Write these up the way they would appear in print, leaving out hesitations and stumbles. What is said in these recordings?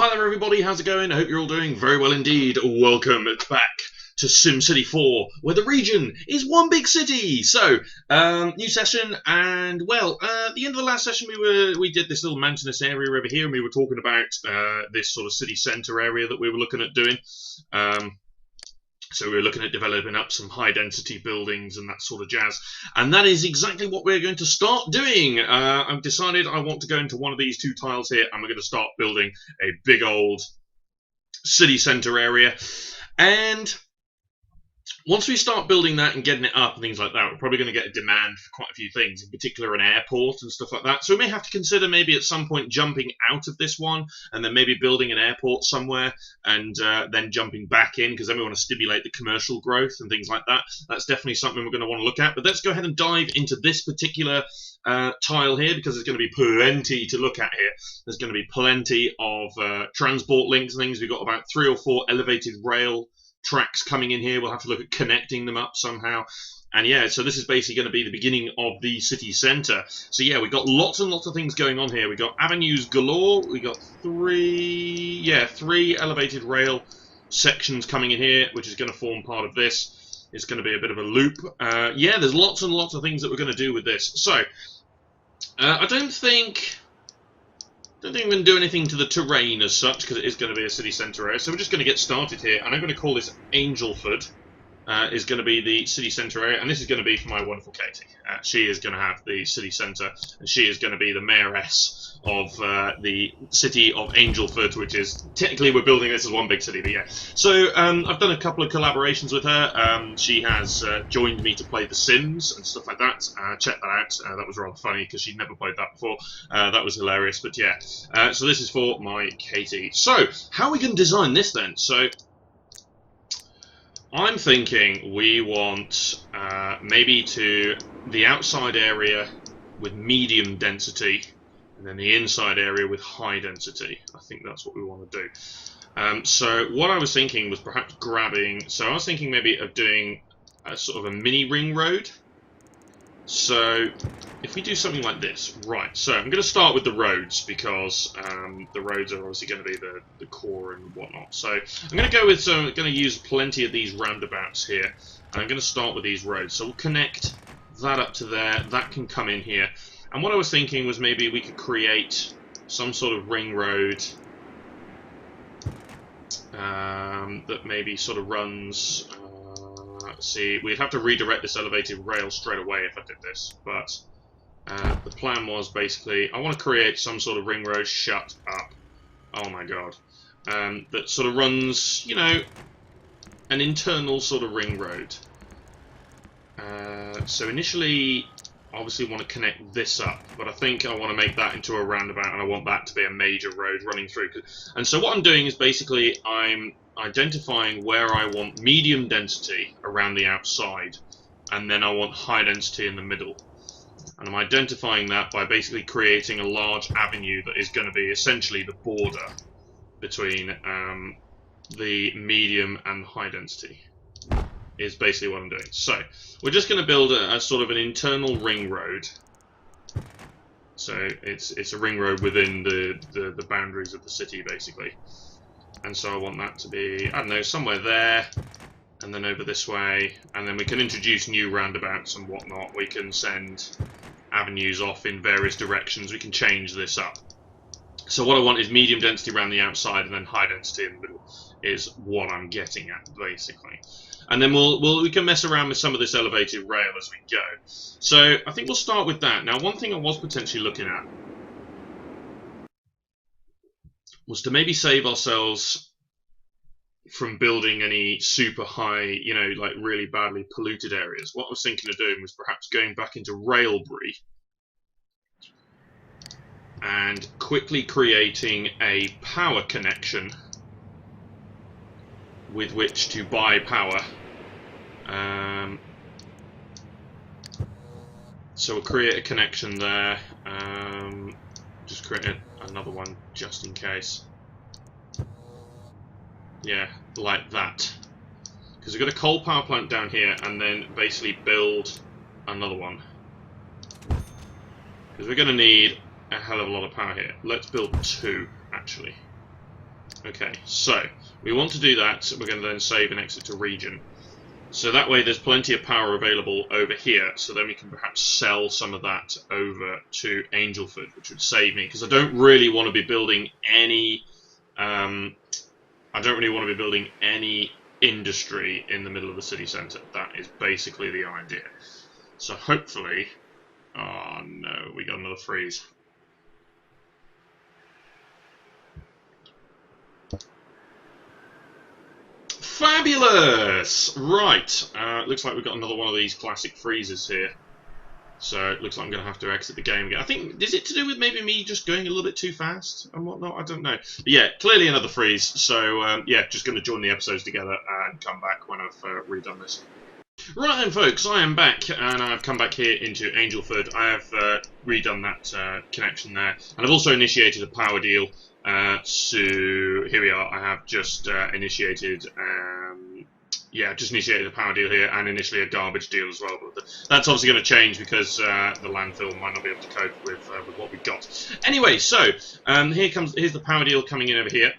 Hi there everybody, how's it going? I hope you're all doing very well indeed. Welcome back to SimCity 4, where the region is one big city. So, new session, and well, at the end of the last session we did this little mountainous area over here, and we were talking about this sort of city centre area that we were looking at doing. So we were looking at developing up some high-density buildings and that sort of jazz. And that is exactly what we're going to start doing. I've decided I want to go into one of these two tiles here, and we're going to start building a big old city centre area. And once we start building that and getting it up and things like that, we're probably going to get a demand for quite a few things, in particular an airport and stuff like that. So we may have to consider maybe at some point jumping out of this one and then maybe building an airport somewhere and then jumping back in, because then we want to stimulate the commercial growth and things like that. That's definitely something we're going to want to look at. But let's go ahead and dive into this particular tile here, because there's going to be plenty to look at here. There's going to be plenty of transport links and things. We've got about 3 or 4 elevated rail tracks coming in here. We'll have to look at connecting them up somehow. And yeah, so this is basically going to be the beginning of the city centre. So yeah, we've got lots and lots of things going on here. We've got avenues galore. We've got three elevated rail sections coming in here, which is going to form part of this. It's going to be a bit of a loop. Yeah, there's lots and lots of things that we're going to do with this. So I don't think we're going to do anything to the terrain as such, because it is going to be a city centre area. So we're just going to get started here, and I'm going to call this Angelford. Is going to be the city centre area, and this is going to be for my wonderful Katie. She is going to have the city centre, and she is going to be the mayoress of the city of Angelford, which is, technically we're building this as one big city, but yeah. So I've done a couple of collaborations with her. She has joined me to play The Sims and stuff like that. Check that out. That was rather funny, because she'd never played that before. That was hilarious, but yeah. So this is for my Katie. So, how are we going to design this then? So, I'm thinking we want maybe to the outside area with medium density, and then the inside area with high density. I think that's what we want to do. So what I was thinking was perhaps grabbing, so I was thinking maybe of doing a sort of a mini ring road. So if we do something like this, right, so I'm going to start with the roads, because the roads are obviously going to be the core and whatnot. So I'm going to go with, I'm going to use plenty of these roundabouts here, and I'm going to start with these roads. So we'll connect that up to there, that can come in here. And what I was thinking was maybe we could create some sort of ring road that maybe sort of runs... see, we'd have to redirect this elevated rail straight away if I did this, but the plan was basically, I want to create some sort of ring road, shut up, oh my god, that sort of runs, you know, an internal sort of ring road. So initially, obviously want to connect this up, but I think I want to make that into a roundabout, and I want that to be a major road running through. And so what I'm doing is basically, I'm identifying where I want medium density around the outside, and then I want high density in the middle. And I'm identifying that by basically creating a large avenue that is going to be essentially the border between the medium and high density, is basically what I'm doing. So we're just going to build a sort of an internal ring road. So it's a ring road within the boundaries of the city, basically. And so I want that to be, I don't know, somewhere there, and then over this way, and then we can introduce new roundabouts and whatnot. We can send avenues off in various directions. We can change this up. So what I want is medium density around the outside, and then high density in the middle is what I'm getting at, basically. And then we can mess around with some of this elevated rail as we go. So I think we'll start with that. Now, one thing I was potentially looking at was to maybe save ourselves from building any super high, you know, like really badly polluted areas. What I was thinking of doing was perhaps going back into Railbury and quickly creating a power connection with which to buy power. So we'll create a connection there. Just create another one just in case. Yeah, like that. Because we've got a coal power plant down here, and then basically build another one. Because we're going to need a hell of a lot of power here. Let's build 2, actually. Okay, so we want to do that. We're going to then save and exit to region. So that way there's plenty of power available over here, so then we can perhaps sell some of that over to Angelford, which would save me, because I don't really want to be building any industry in the middle of the city centre. That is basically the idea. So hopefully... Oh no, we got another freeze. Fabulous! Right, looks like we've got another one of these classic freezes here. So it looks like I'm going to have to exit the game again. I think, is it to do with maybe me just going a little bit too fast and whatnot? I don't know. But yeah, clearly another freeze. So yeah, just going to join the episodes together and come back when I've redone this. Right then, folks, I am back, and I've come back here into Angelford. I have redone that connection there, and I've also initiated a power deal. So here we are. I have just initiated a power deal here, and initially a garbage deal as well. But that's obviously going to change because the landfill might not be able to cope with what we've got. Anyway, so here's the power deal coming in over here.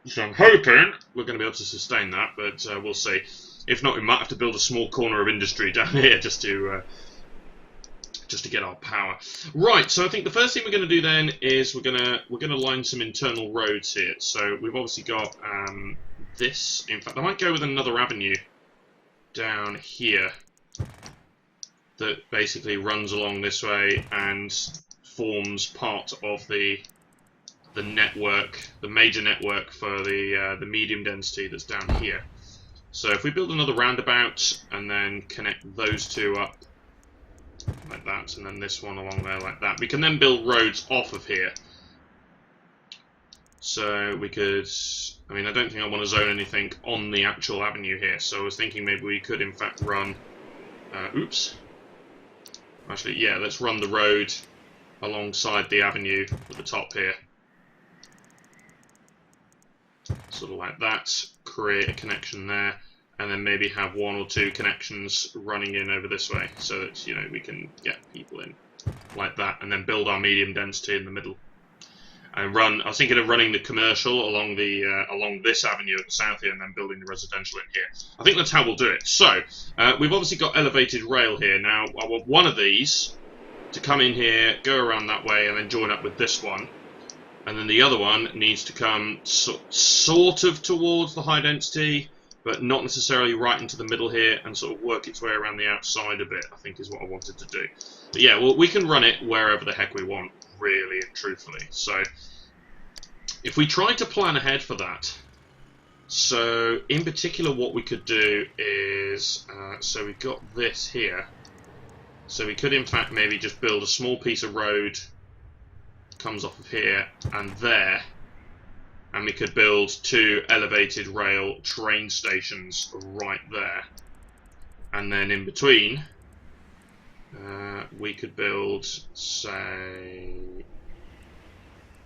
So I'm hoping we're going to be able to sustain that, but we'll see. If not, we might have to build a small corner of industry down here just to get our power. Right. So I think the first thing we're going to do then is we're gonna line some internal roads here. So we've obviously got this. In fact, I might go with another avenue down here that basically runs along this way and forms part of the network, the major network for the medium density that's down here. So if we build another roundabout and then connect those two up like that, and then this one along there like that, we can then build roads off of here. So we could, I mean, I don't think I want to zone anything on the actual avenue here, so I was thinking maybe we could in fact run, actually, yeah, let's run the road alongside the avenue at the top here. Sort of like that, create a connection there, and then maybe have one or two connections running in over this way, so that, you know, we can get people in like that, and then build our medium density in the middle. And I was thinking of running the commercial along this avenue at the south here, and then building the residential in here. I think that's how we'll do it. So we've obviously got elevated rail here. Now I want one of these to come in here, go around that way, and then join up with this one. And then the other one needs to come sort of towards the high density, but not necessarily right into the middle here, and sort of work its way around the outside a bit, I think is what I wanted to do. But yeah, well, we can run it wherever the heck we want, really and truthfully. So if we try to plan ahead for that, so in particular what we could do is, so we've got this here, so we could in fact maybe just build a small piece of road, comes off of here and there, and we could build 2 elevated rail train stations right there, and then in between we could build, say,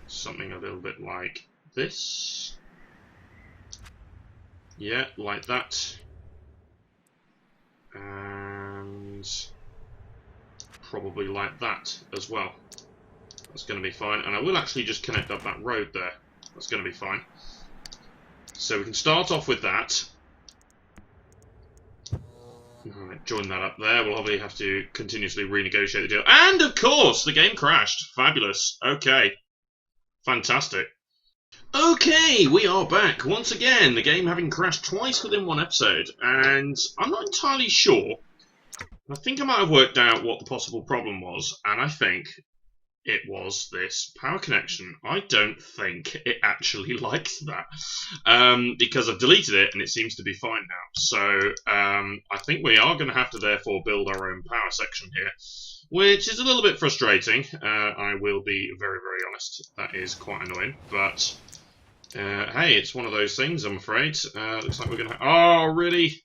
something a little bit like this, yeah, like that, and probably like that as well. That's going to be fine, and I will actually just connect up that road there. That's going to be fine. So we can start off with that. Alright, join that up there. We'll obviously have to continuously renegotiate the deal. And of course, the game crashed. Fabulous. Okay. Fantastic. Okay, we are back once again. The game having crashed twice within one episode, and I'm not entirely sure. I think I might have worked out what the possible problem was, and I think it was this power connection. I don't think it actually likes that, because I've deleted it and it seems to be fine now. So I think we are going to have to therefore build our own power section here, which is a little bit frustrating. I will be very, very honest. That is quite annoying, but hey, it's one of those things, I'm afraid. Looks like we're going to... Oh, really?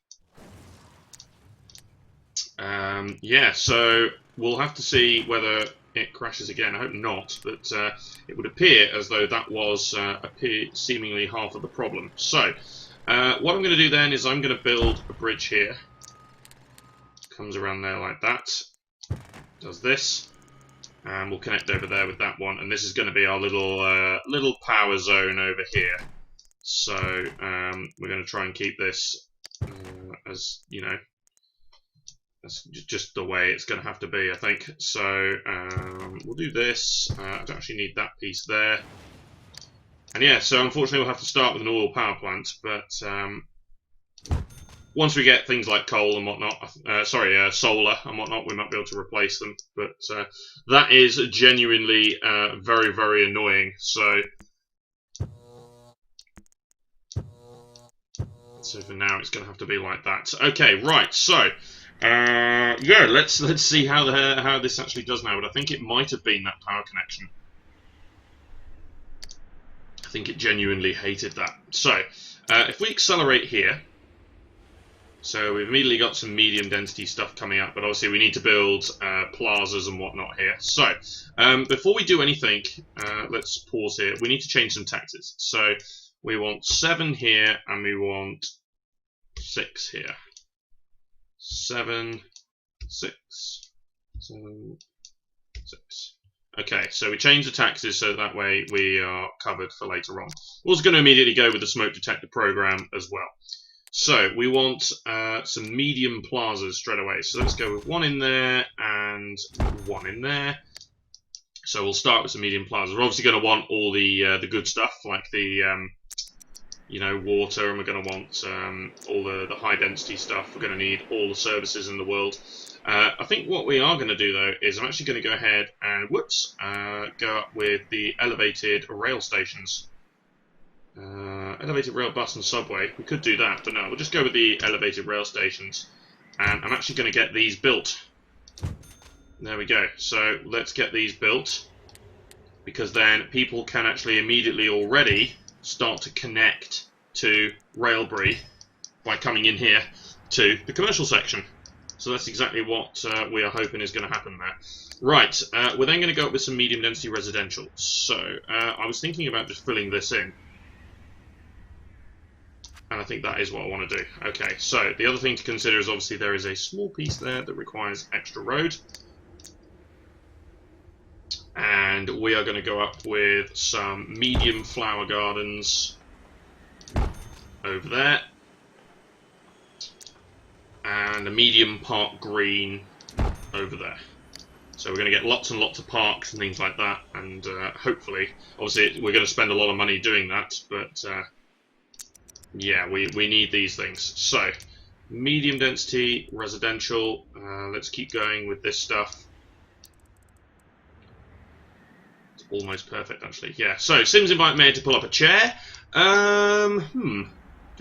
Yeah, so we'll have to see whether it crashes again. I hope not, but it would appear as though that was seemingly half of the problem. So what I'm going to do then is I'm going to build a bridge here. Comes around there like that. Does this. And we'll connect over there with that one. And this is going to be our little power zone over here. So we're going to try and keep this as, you know, that's just the way it's going to have to be, I think. So we'll do this. I don't actually need that piece there. And yeah, so unfortunately we'll have to start with an oil power plant, but once we get things like coal and whatnot, solar and whatnot, we might be able to replace them. But that is genuinely very, very annoying. So for now, it's going to have to be like that. Okay, right. So yeah, let's see how this actually does now. But I think it might have been that power connection. I think it genuinely hated that. So if we accelerate here. So we've immediately got some medium density stuff coming up, but obviously we need to build plazas and whatnot here. So before we do anything, let's pause here. We need to change some taxes. So we want 7 here, and we want 6 here. 7, 6, 7, 6. Okay, so we change the taxes so that way we are covered for later on. We're also going to immediately go with the smoke detector program as well. So we want some medium plazas straight away. So let's go with 1 in there and 1 in there. So we'll start with some medium plazas. We're obviously going to want all the good stuff like the you know, water, and we're going to want all the high density stuff. We're going to need all the services in the world. I think what we are going to do though is I'm actually going to go ahead and go up with the elevated rail stations. Elevated rail, bus and subway. We could do that, but no, we'll just go with the elevated rail stations. And I'm actually going to get these built. There we go. So let's get these built, because then people can actually immediately already start to connect to Railbury by coming in here to the commercial section. So that's exactly what we are hoping is going to happen there. Right, we're then going to go up with some medium density residential. So I was thinking about just filling this in. And I think that is what I want to do. Okay, so the other thing to consider is obviously there is a small piece there that requires extra road. And we are going to go up with some medium flower gardens over there. And a medium park green over there. So we're going to get lots and lots of parks and things like that. And hopefully, obviously we're going to spend a lot of money doing that, but yeah, we need these things. So, medium density, residential. Let's keep going with this stuff. It's almost perfect, actually. Yeah, so Sims invite Mayor to pull up a chair. Do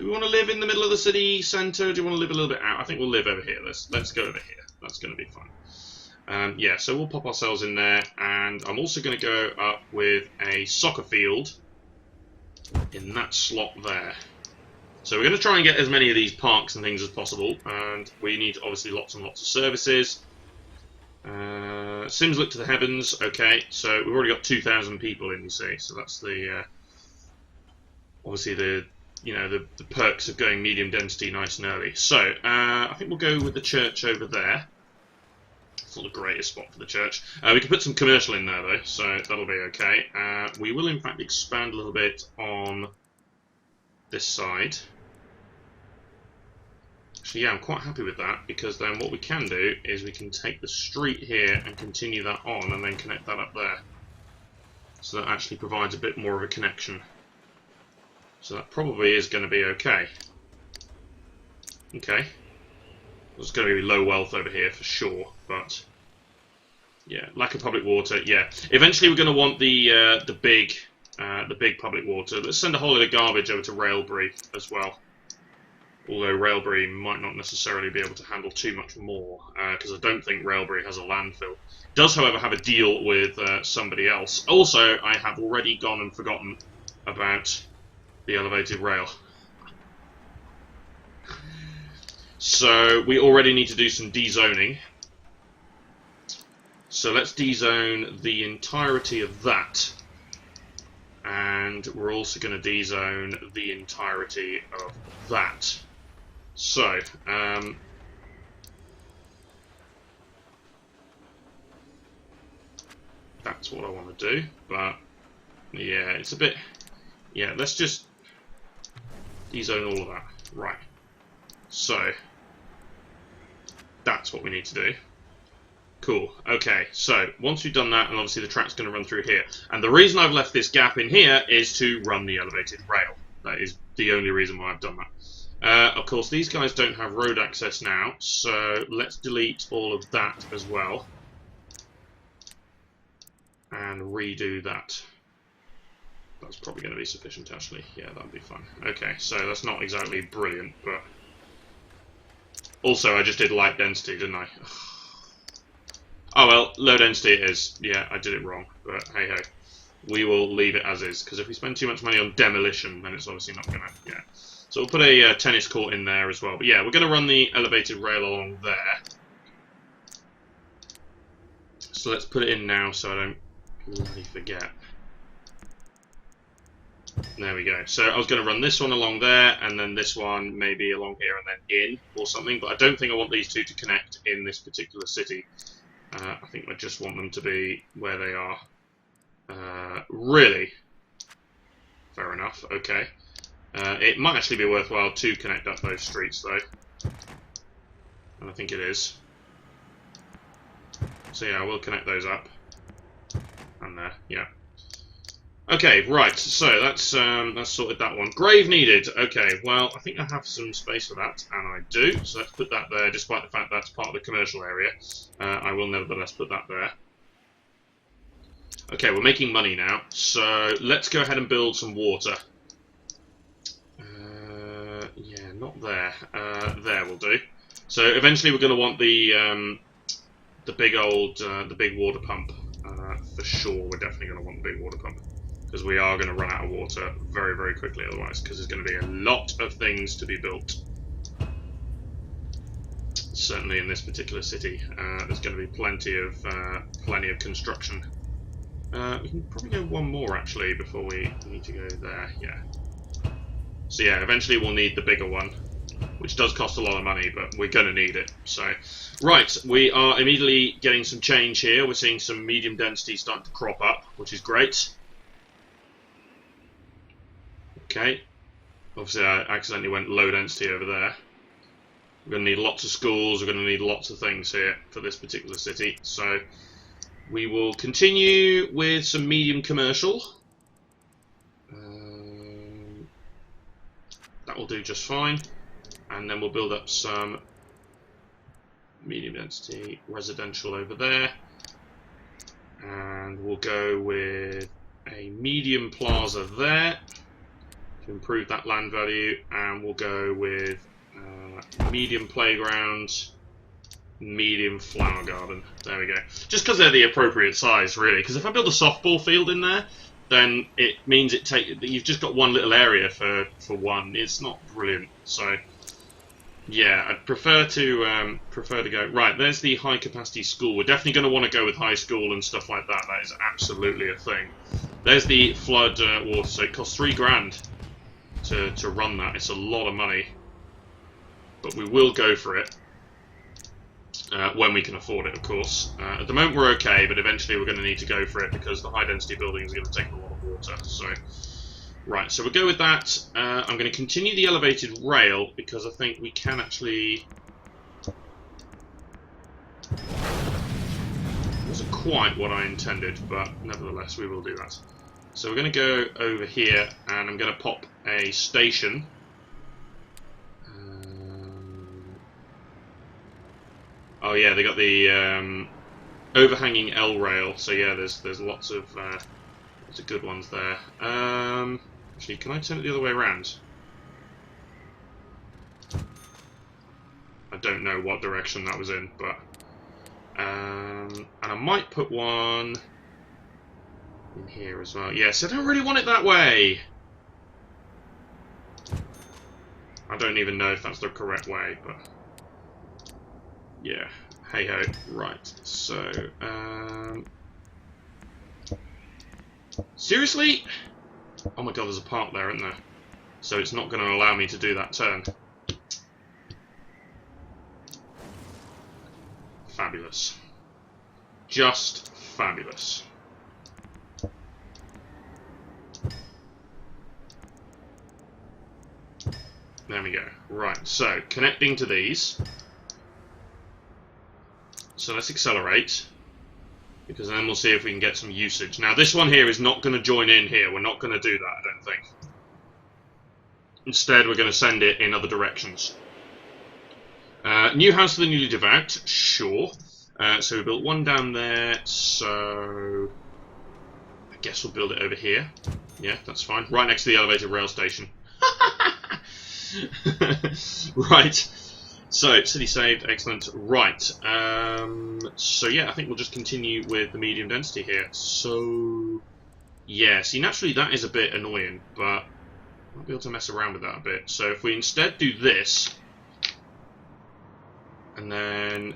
we want to live in the middle of the city centre? Do we want to live a little bit out? I think we'll live over here. Let's go over here. That's going to be fun. Yeah, so we'll pop ourselves in there. And I'm also going to go up with a soccer field in that slot there. So we're going to try and get as many of these parks and things as possible, and we need obviously lots and lots of services. Sims look to the heavens. Okay, so we've already got 2,000 people in, you see, so that's the obviously the the perks of going medium density nice and early. So I think we'll go with the church over there. It's not the greatest spot for the church. We can put some commercial in there though, so that'll be okay. We will in fact expand a little bit on this side. Actually, yeah, I'm quite happy with that, because then what we can do is we can take the street here and continue that on and then connect that up there. So that actually provides a bit more of a connection. So that probably is going to be okay. Okay. There's going to be low wealth over here for sure, but yeah, lack of public water, yeah. Eventually we're going to want the big public water. Let's send a whole lot of garbage over to Railbury as well. Although Railbury might not necessarily be able to handle too much more, because I don't think Railbury has a landfill. It does, however, have a deal with somebody else. Also, I have already gone and forgotten about the elevated rail. So we already need to do some dezoning. So let's dezone the entirety of that. And we're also going to dezone the entirety of that. So, that's what I want to do, but yeah, it's a bit, yeah, let's just D-zone all of that. Right. So, that's what we need to do. Cool. Okay, so once we've done that, and obviously the track's going to run through here. And the reason I've left this gap in here is to run the elevated rail. That is the only reason why I've done that. Of course, these guys don't have road access now, so let's delete all of that as well. And redo that. That's probably going to be sufficient, actually. Yeah, that'll be fine. Okay, so that's not exactly brilliant, but... Also, I just did light density, didn't I? Oh well, low density it is. Yeah, I did it wrong, but hey ho. We will leave it as is, because if we spend too much money on demolition, then it's obviously not going to... Yeah. So we'll put a tennis court in there as well. But yeah, we're going to run the elevated rail along there. So let's put it in now so I don't bloody forget. There we go. So I was going to run this one along there, and then this one maybe along here and then in, or something. But I don't think I want these two to connect in this particular city. I think I just want them to be where they are. Really? Fair enough. Okay. It might actually be worthwhile to connect up those streets, though. And I think it is. So yeah, we'll connect those up. And there, yeah. Okay, right, so that's sorted that one. Grave needed. Okay, well, I think I have some space for that, and I do. So let's put that there, despite the fact that's part of the commercial area. I will nevertheless put that there. Okay, we're making money now, so let's go ahead and build some water. Yeah, not there. There will do. So eventually we're going to want the big water pump. For sure, we're definitely going to want the big water pump. Because we are going to run out of water very, very quickly otherwise, because there's going to be a lot of things to be built. Certainly in this particular city, there's going to be plenty of construction. We can probably go one more actually before we need to go there. Yeah. So yeah, eventually we'll need the bigger one, which does cost a lot of money, but we're going to need it. So, right, we are immediately getting some change here. We're seeing some medium density starting to crop up, which is great. Okay, obviously I accidentally went low density over there. We're going to need lots of schools, we're going to need lots of things here for this particular city. So we will continue with some medium commercial. That will do just fine. And then we'll build up some medium density residential over there. And we'll go with a medium plaza there. Improve that land value, and we'll go with medium playground, medium flower garden. There we go. Just because they're the appropriate size, really. Because if I build a softball field in there, then it means you've just got one little area for one. It's not brilliant. So yeah, I'd prefer to go right. There's the high capacity school. We're definitely going to want to go with high school and stuff like that. That is absolutely a thing. There's the flood water. So it costs $3,000. To run that. It's a lot of money, but we will go for it when we can afford it, of course. At the moment we're okay, but eventually we're going to need to go for it because the high density building is going to take a lot of water. So, right, so we'll go with that. I'm going to continue the elevated rail because I think we can actually... It wasn't quite what I intended, but nevertheless we will do that. So we're going to go over here, and I'm going to pop a station. Oh yeah, they got the overhanging L rail. So yeah, there's lots of good ones there. Actually, can I turn it the other way around? I don't know what direction that was in, but and I might put one in here as well. Yes, I don't really want it that way. I don't even know if that's the correct way, but yeah, hey ho. Right, so seriously? Oh my god, there's a part there, isn't there? So it's not going to allow me to do that turn. Fabulous. Just fabulous. There we go. Right, so connecting to these. So let's accelerate, because then we'll see if we can get some usage. Now this one here is not going to join in here. We're not going to do that, I don't think. Instead, we're going to send it in other directions. New house for the newly devout, sure. So we built one down there, so I guess we'll build it over here. Yeah, that's fine. Right next to the elevated rail station. Right. So, city saved, excellent. Right. So yeah, I think we'll just continue with the medium density here. So, yeah, see, naturally that is a bit annoying, but I'll be able to mess around with that a bit. So if we instead do this, and then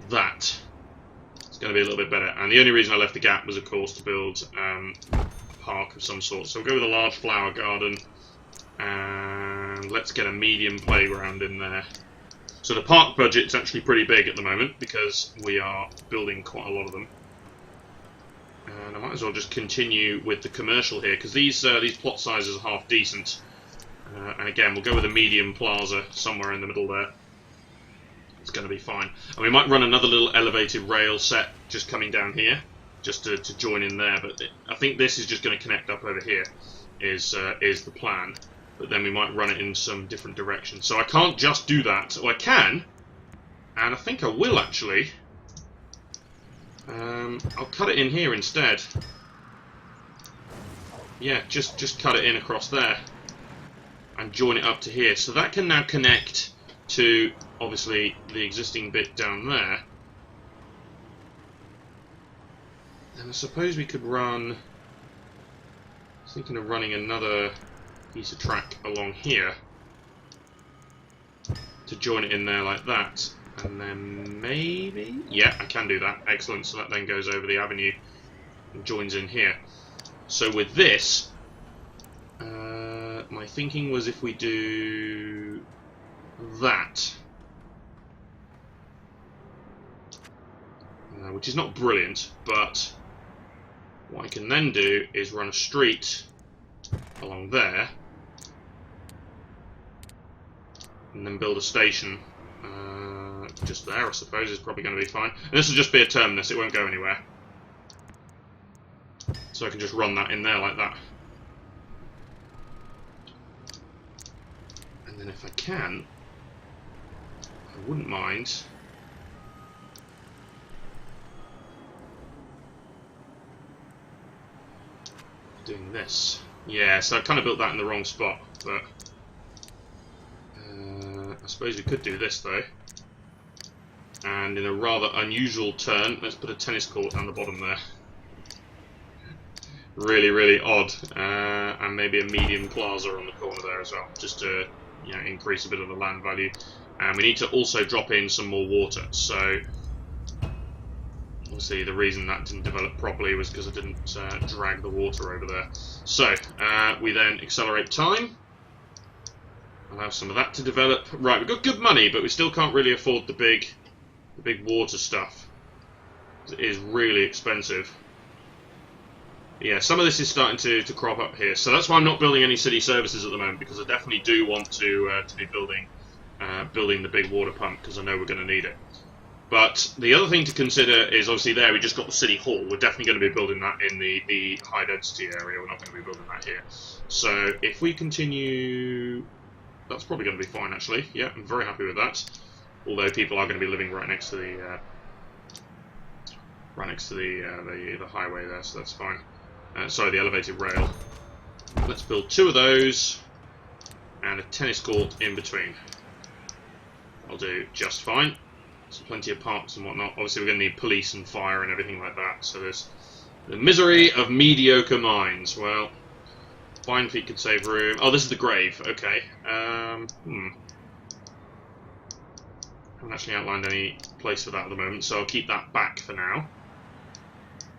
that, it's going to be a little bit better. And the only reason I left the gap was, of course, to build a park of some sort. So we'll go with a large flower garden, and let's get a medium playground in there. So the park budget's actually pretty big at the moment, because we are building quite a lot of them. And I might as well just continue with the commercial here, because these plot sizes are half decent. And again, we'll go with a medium plaza somewhere in the middle there. It's going to be fine. And we might run another little elevated rail set just coming down here, just to join in there. But I think this is just going to connect up over here, is the plan. But then we might run it in some different direction. So I can't just do that. Well, I can, and I think I will actually. I'll cut it in here instead. Yeah, just cut it in across there and join it up to here. So that can now connect to, obviously, the existing bit down there. And I suppose we could run... I was thinking of running another piece of track along here to join it in there like that. And then maybe... Yeah, I can do that. Excellent. So that then goes over the avenue and joins in here. So with this, my thinking was if we do that, which is not brilliant, but what I can then do is run a street along there and then build a station just there, I suppose, is probably going to be fine. And this will just be a terminus, it won't go anywhere. So I can just run that in there like that. And then if I can, I wouldn't mind doing this. Yeah, so I kind of built that in the wrong spot, but I suppose we could do this though. And in a rather unusual turn, let's put a tennis court down the bottom there. Really, really odd. And maybe a medium plaza on the corner there as well, just to increase a bit of the land value. And we need to also drop in some more water. So obviously the reason that didn't develop properly was because I didn't drag the water over there. So we then accelerate time. Allow some of that to develop. Right, we've got good money, but we still can't really afford the big water stuff. It is really expensive. Yeah, some of this is starting to crop up here, so that's why I'm not building any city services at the moment, because I definitely do want to be building the big water pump, because I know we're going to need it. But the other thing to consider is, obviously there we just got the city hall. We're definitely going to be building that in the high density area. We're not going to be building that here. So if we continue, that's probably going to be fine actually. Yeah, I'm very happy with that. Although people are going to be living right next to the highway there, so that's fine. Sorry, the elevated rail. Let's build 2 of those and a tennis court in between. I'll do just fine. So plenty of parks and whatnot. Obviously we're going to need police and fire and everything like that. So there's the misery of mediocre minds. Well, fine feet could save room. Oh, this is the grave. Okay. I haven't actually outlined any place for that at the moment, so I'll keep that back for now.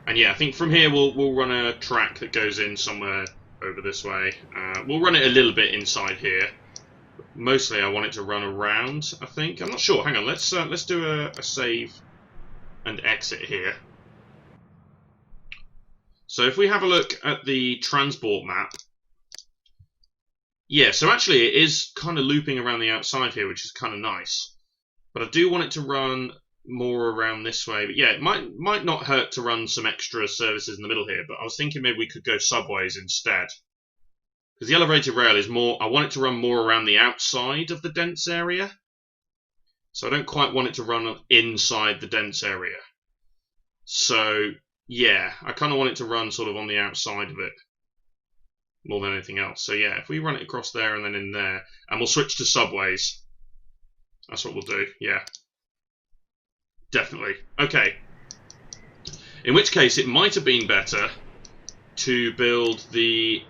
And yeah, I think from here we'll run a track that goes in somewhere over this way. We'll run it a little bit inside here. Mostly I want it to run around, I think. I'm not sure. Hang on, let's do a save and exit here. So if we have a look at the transport map, Yeah, so actually it is kind of looping around the outside here, which is kind of nice. But I do want it to run more around this way. But yeah, it might not hurt to run some extra services in the middle here, but I was thinking maybe we could go subways instead. Because the elevated rail is more, I want it to run more around the outside of the dense area. So I don't quite want it to run inside the dense area. So yeah, I kind of want it to run sort of on the outside of it more than anything else. So yeah, if we run it across there and then in there, and we'll switch to subways. That's what we'll do, yeah. Definitely. Okay. In which case, it might have been better to build the,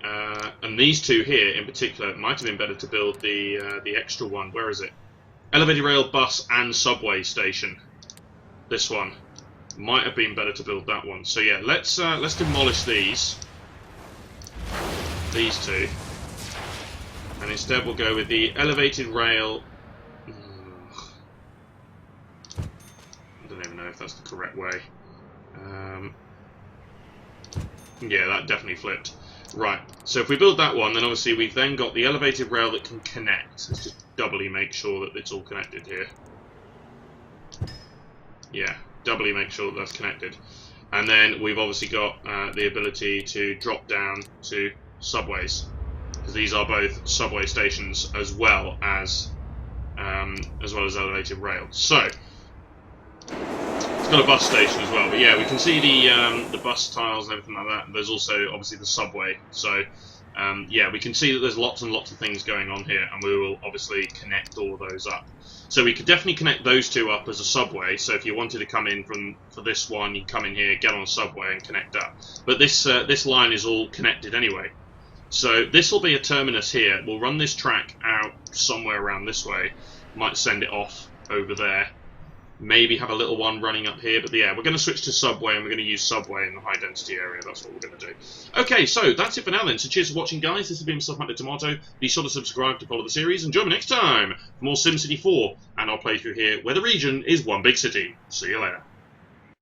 and these two here in particular, it might have been better to build the extra one. Where is it? Elevated rail, bus, and subway station. This one. Might have been better to build that one. So yeah, let's demolish these two. And instead we'll go with the elevated rail. I don't even know if that's the correct way. Yeah, that definitely flipped. Right, so if we build that one, then obviously we've then got the elevated rail that can connect. Let's just doubly make sure that it's all connected here. Yeah, doubly make sure that that's connected. And then we've obviously got the ability to drop down to subways. Because these are both subway stations as well as elevated rail. So it's got a bus station as well, but yeah, we can see the bus tiles and everything like that. There's also obviously the subway. So yeah, we can see that there's lots and lots of things going on here, and we will obviously connect all of those up. So we could definitely connect those two up as a subway. So if you wanted to come in for this one, you can come in here, get on a subway, and connect up. But this line is all connected anyway. So this will be a terminus here. We'll run this track out somewhere around this way. Might send it off over there. Maybe have a little one running up here, but yeah, we're going to switch to subway, and we're going to use subway in the high density area. That's what we're going to do. Okay, so that's it for now then. So cheers for watching, guys. This has been myself, Matt the Tomato. Be sure to subscribe to follow the series, and join me next time for more SimCity 4 and our playthrough here, where the region is one big city. See you later.